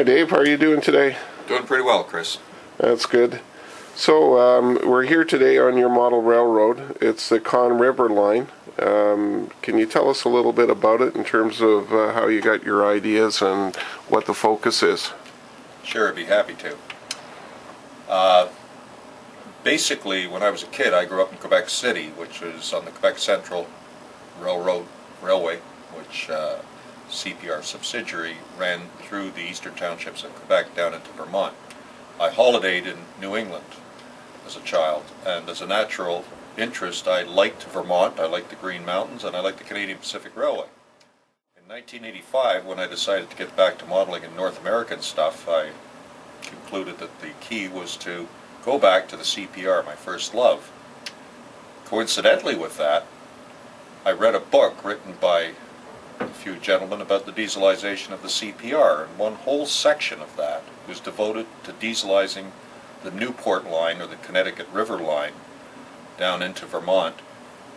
Hi Dave, how are you doing today? Doing pretty well, Chris. That's good. So we're here today on your model railroad. It's the Conn River line. Can you tell us a little bit about it in terms of how you got your ideas and what the focus is? Sure, I'd be happy to. Basically, when I was a kid, I grew up in Quebec City, which is on the Quebec Central Railway, which CPR subsidiary ran through the eastern townships of Quebec down into Vermont. I holidayed in New England as a child, and as a natural interest, I liked Vermont, I liked the Green Mountains, and I liked the Canadian Pacific Railway. In 1985, when I decided to get back to modeling in North American stuff, I concluded that the key was to go back to the CPR, my first love. Coincidentally with that, I read a book written by a few gentlemen about the dieselization of the CPR, and one whole section of that was devoted to dieselizing the Newport line, or the Connecticut River line, down into Vermont,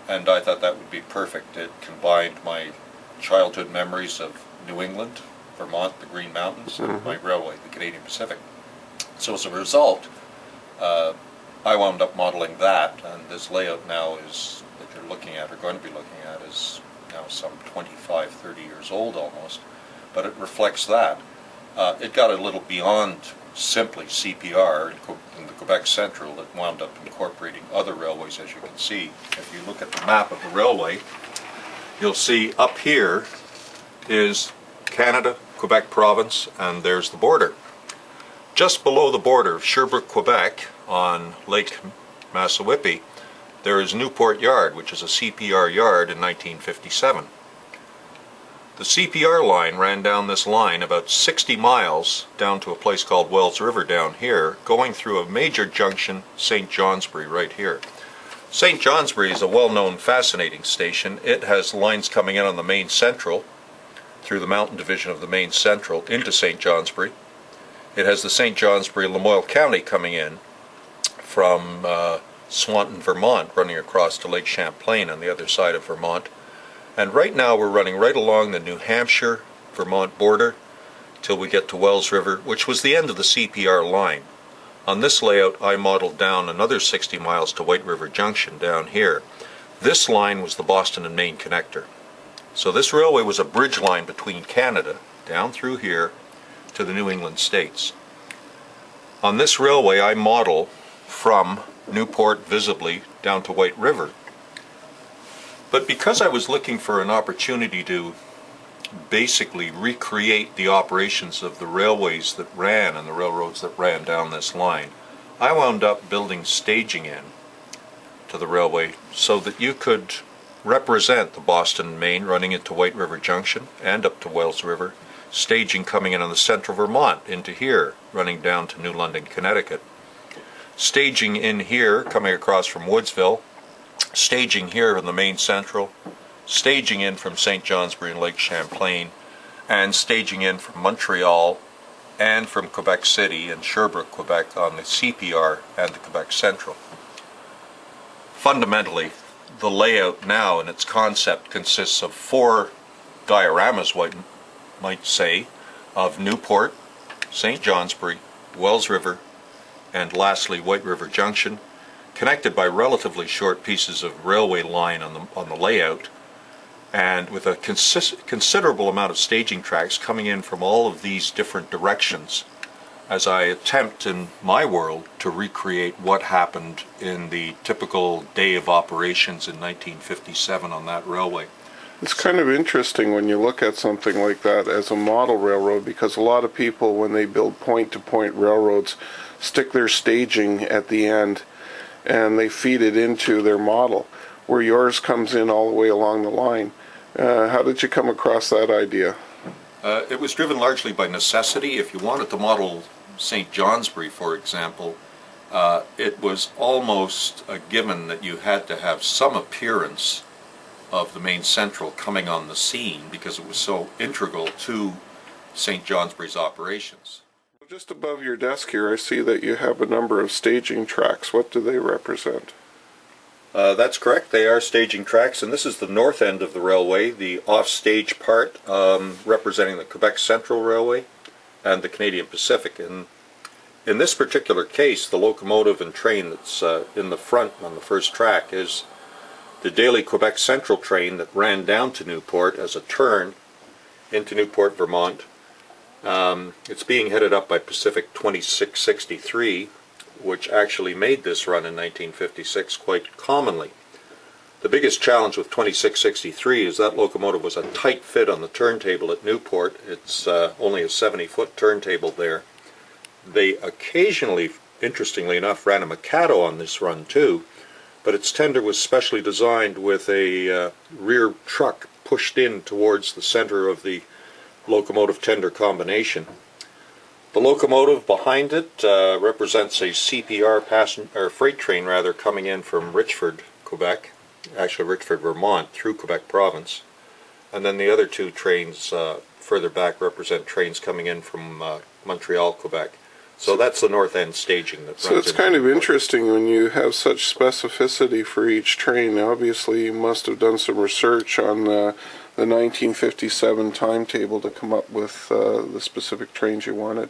and I thought that would be perfect. It combined my childhood memories of New England, Vermont, the Green Mountains, and my railway, the Canadian Pacific. So as a result, I wound up modeling that, and this layout now is, that you're looking at, or going to be looking at, is now some 25, 30 years old almost, but it reflects that. It got a little beyond simply CPR in the Quebec Central. It wound up incorporating other railways, as you can see. If you look at the map of the railway, you'll see up here is Canada, Quebec province, and there's the border. Just below the border of Sherbrooke, Quebec, on Lake Massawippi, there is Newport Yard, which is a CPR yard in 1957. The CPR line ran down this line about 60 miles down to a place called Wells River down here, going through a major junction, St. Johnsbury, right here. St. Johnsbury is a well-known, fascinating station. It has lines coming in on the Maine Central, through the mountain division of the Maine Central, into St. Johnsbury. It has the St. Johnsbury-Lamoille County coming in from Swanton, Vermont, running across to Lake Champlain on the other side of Vermont. And right now we're running right along the New Hampshire-Vermont border till we get to Wells River, which was the end of the CPR line. On this layout, I modeled down another 60 miles to White River Junction down here. This line was the Boston and Maine connector. So this railway was a bridge line between Canada, down through here, to the New England states. On this railway, I model from Newport visibly down to White River. But because I was looking for an opportunity to basically recreate the operations of the railways that ran and the railroads that ran down this line, I wound up building staging in to the railway so that you could represent the Boston and Maine running into White River Junction and up to Wells River, staging coming in on the central Vermont into here, running down to New London, Connecticut, staging in here coming across from Woodsville, staging here in the Maine Central, staging in from St. Johnsbury and Lake Champlain, and staging in from Montreal and from Quebec City and Sherbrooke, Quebec on the CPR and the Quebec Central. Fundamentally, the layout now in its concept consists of 4 dioramas, one might say, of Newport, St. Johnsbury, Wells River, and lastly White River Junction, connected by relatively short pieces of railway line on the layout, and with a considerable amount of staging tracks coming in from all of these different directions as I attempt in my world to recreate what happened in the typical day of operations in 1957 on that railway. It's kind of interesting when you look at something like that as a model railroad, because a lot of people, when they build point-to-point railroads, stick their staging at the end and they feed it into their model, where yours comes in all the way along the line. How did you come across that idea? It was driven largely by necessity. If you wanted to model St. Johnsbury, for example, it was almost a given that you had to have some appearance of the Maine Central coming on the scene because it was so integral to St. Johnsbury's operations. Just above your desk here, I see that you have a number of staging tracks. What do they represent? That's correct. They are staging tracks, and this is the north end of the railway, the off-stage part representing the Quebec Central Railway, and the Canadian Pacific. And in this particular case, the locomotive and train that's in the front on the first track is the daily Quebec Central train that ran down to Newport as a turn into Newport, Vermont. It's being headed up by Pacific 2663, which actually made this run in 1956 quite commonly. The biggest challenge with 2663 is that locomotive was a tight fit on the turntable at Newport. It's only a 70-foot turntable there. They occasionally, interestingly enough, ran a Mikado on this run too, but its tender was specially designed with a rear truck pushed in towards the center of the locomotive tender combination. The locomotive behind it represents a CPR freight train coming in from Richford, Quebec, actually Richford, Vermont, through Quebec province. And then the other two trains further back represent trains coming in from Montreal, Quebec. So that's the north end staging that runs. So it's kind of interesting when you have such specificity for each train. Obviously, you must have done some research on the 1957 timetable to come up with the specific trains you wanted.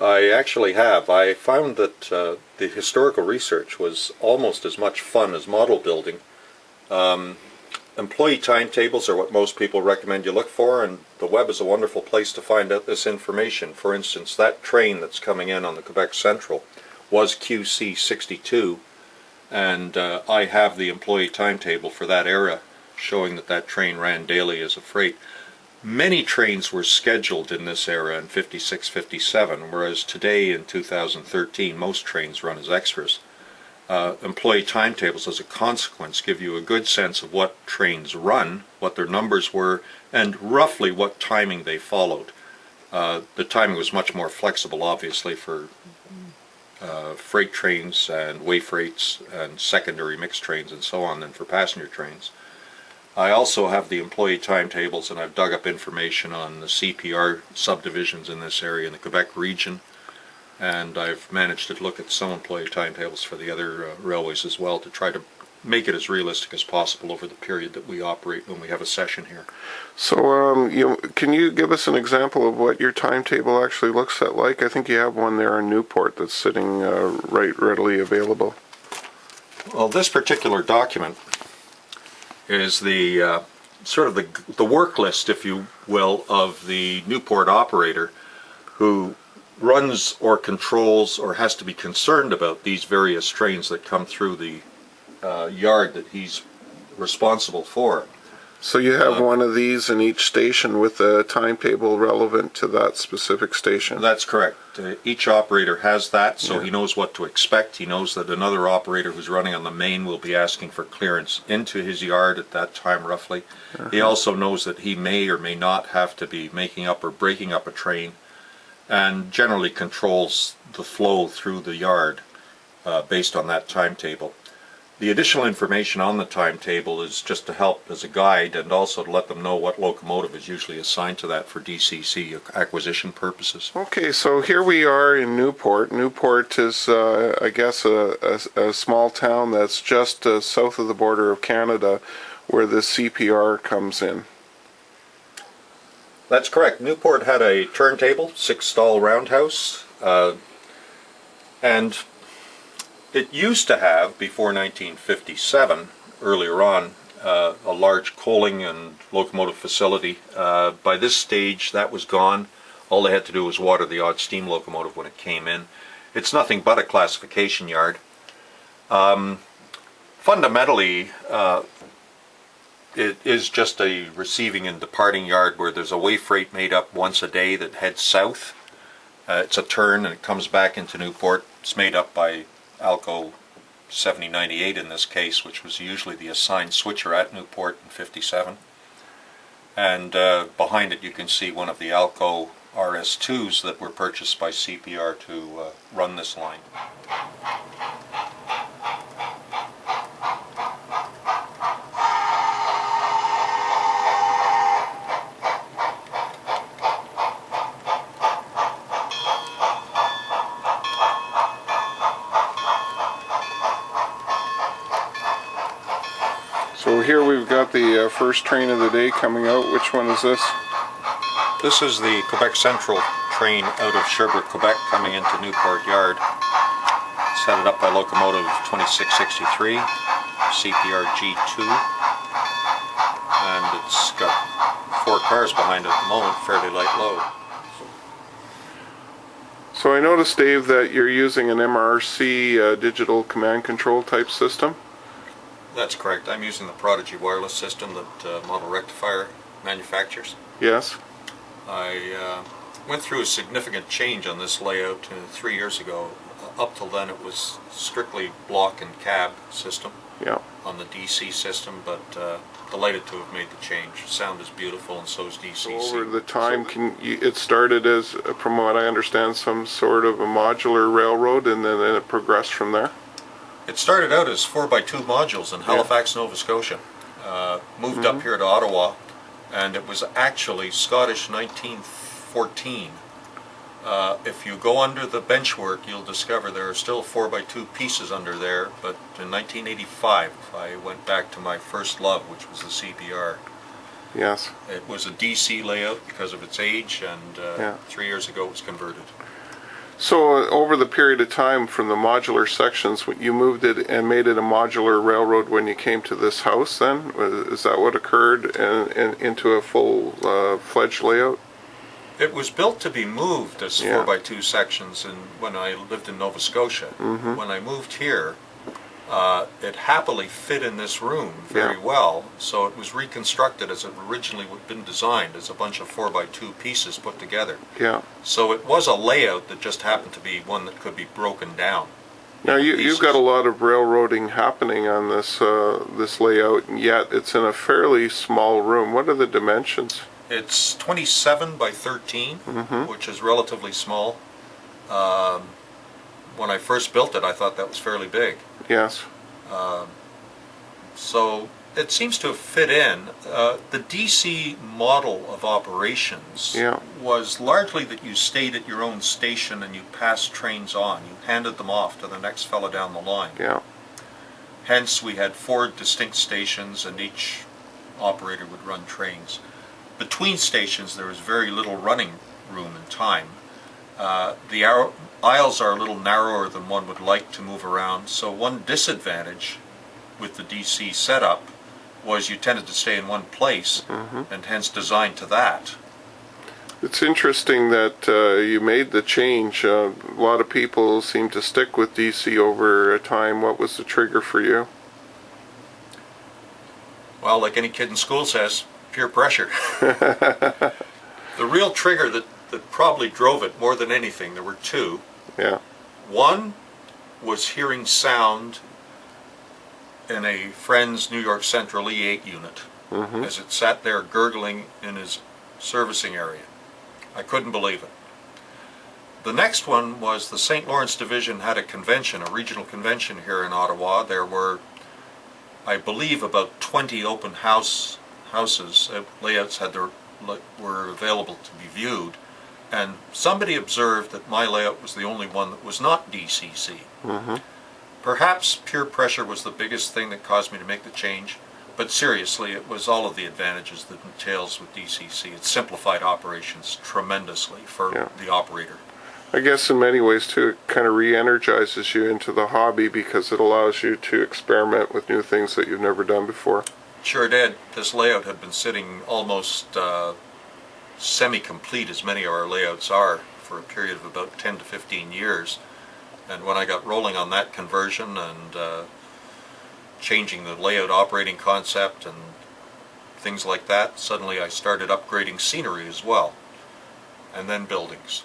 I actually have. I found that the historical research was almost as much fun as model building. Employee timetables are what most people recommend you look for, and the web is a wonderful place to find out this information. For instance, that train that's coming in on the Quebec Central was QC 62, and I have the employee timetable for that era showing that that train ran daily as a freight. Many trains were scheduled in this era in 56, 57, whereas today in 2013 most trains run as extras. Employee timetables as a consequence give you a good sense of what trains run, what their numbers were, and roughly what timing they followed. The timing was much more flexible, obviously, for freight trains and way freights and secondary mixed trains and so on than for passenger trains. I also have the employee timetables, and I've dug up information on the CPR subdivisions in this area in the Quebec region, and I've managed to look at some employee timetables for the other railways as well to try to make it as realistic as possible over the period that we operate when we have a session here. So can you give us an example of what your timetable actually looks like? I think you have one there in Newport that's sitting readily available. Well, this particular document is the sort of the work list, if you will, of the Newport operator who runs or controls or has to be concerned about these various trains that come through the yard that he's responsible for. So you have one of these in each station with a timetable relevant to that specific station? That's correct. Each operator has that, so he knows what to expect. He knows that another operator who's running on the main will be asking for clearance into his yard at that time roughly. He also knows that he may or may not have to be making up or breaking up a train, and generally controls the flow through the yard based on that timetable. The additional information on the timetable is just to help as a guide and also to let them know what locomotive is usually assigned to that for DCC acquisition purposes. Okay, so here we are in Newport. Newport is, I guess, a small town that's just south of the border of Canada where the CPR comes in. That's correct. Newport had a turntable, 6-stall roundhouse, and it used to have, before 1957, earlier on, a large coaling and locomotive facility. By this stage, that was gone. All they had to do was water the odd steam locomotive when it came in. It's nothing but a classification yard. Fundamentally, it is just a receiving and departing yard where there's a way freight made up once a day that heads south. It's a turn and it comes back into Newport. It's made up by Alco 7098 in this case, which was usually the assigned switcher at Newport in 57. And behind it you can see one of the Alco RS2s that were purchased by CPR to run this line. So here we've got the first train of the day coming out. Which one is this? This is the Quebec Central train out of Sherbrooke, Quebec, coming into Newport Yard. It's headed up by locomotive 2663, CPR G2, and it's got 4 cars behind it at the moment, fairly light load. So I noticed, Dave, that you're using an MRC digital command control type system. That's correct. I'm using the Prodigy wireless system that Model Rectifier manufactures. Yes. I went through a significant change on this layout 3 years ago. Up till then it was strictly block and cab system on the DC system, but delighted to have made the change. Sound is beautiful and so is DCC. So over the time, it started as, from what I understand, some sort of a modular railroad, and then it progressed from there? It started out as 4x2 modules in Halifax, Nova Scotia. Moved up here to Ottawa, and it was actually Scottish 1914. If you go under the benchwork, you'll discover there are still 4x2 pieces under there, but in 1985 I went back to my first love, which was the CPR. Yes. It was a DC layout because of its age, and 3 years ago it was converted. So over the period of time from the modular sections, you moved it and made it a modular railroad when you came to this house then? Is that what occurred into a full-fledged layout? It was built to be moved as 4x2 sections when I lived in Nova Scotia. When I moved here, it happily fit in this room very well, so it was reconstructed as it originally had been designed, as a bunch of 4x2 pieces put together. Yeah. So it was a layout that just happened to be one that could be broken down. Now you've got a lot of railroading happening on this this layout, and yet it's in a fairly small room. What are the dimensions? It's 27 by 13, which is relatively small. When I first built it, I thought that was fairly big. Yes. So it seems to have fit in. The DC model of operations was largely that you stayed at your own station and you passed trains on. You handed them off to the next fellow down the line. Yeah. Hence, we had 4 distinct stations, and each operator would run trains. Between stations, there was very little running room and time. The aisles are a little narrower than one would like to move around, so one disadvantage with the DC setup was you tended to stay in one place, and hence designed to that. It's interesting that you made the change. A lot of people seem to stick with DC over a time. What was the trigger for you? Well, like any kid in school says, peer pressure. The real trigger that probably drove it more than anything, there were 2. Yeah. One was hearing sound in a friend's New York Central E8 unit as it sat there gurgling in his servicing area. I couldn't believe it. The next one was the St. Lawrence Division had a convention, a regional convention here in Ottawa. There were, I believe, about 20 open houses. Layouts were available to be viewed, and somebody observed that my layout was the only one that was not DCC. Perhaps peer pressure was the biggest thing that caused me to make the change, but seriously, it was all of the advantages that entails with DCC. It simplified operations tremendously for the operator. I guess in many ways too, it kind of re-energizes you into the hobby because it allows you to experiment with new things that you've never done before. Sure did. This layout had been sitting almost semi-complete, as many of our layouts are, for a period of about 10 to 15 years. And when I got rolling on that conversion and changing the layout operating concept and things like that, suddenly I started upgrading scenery as well, and then buildings.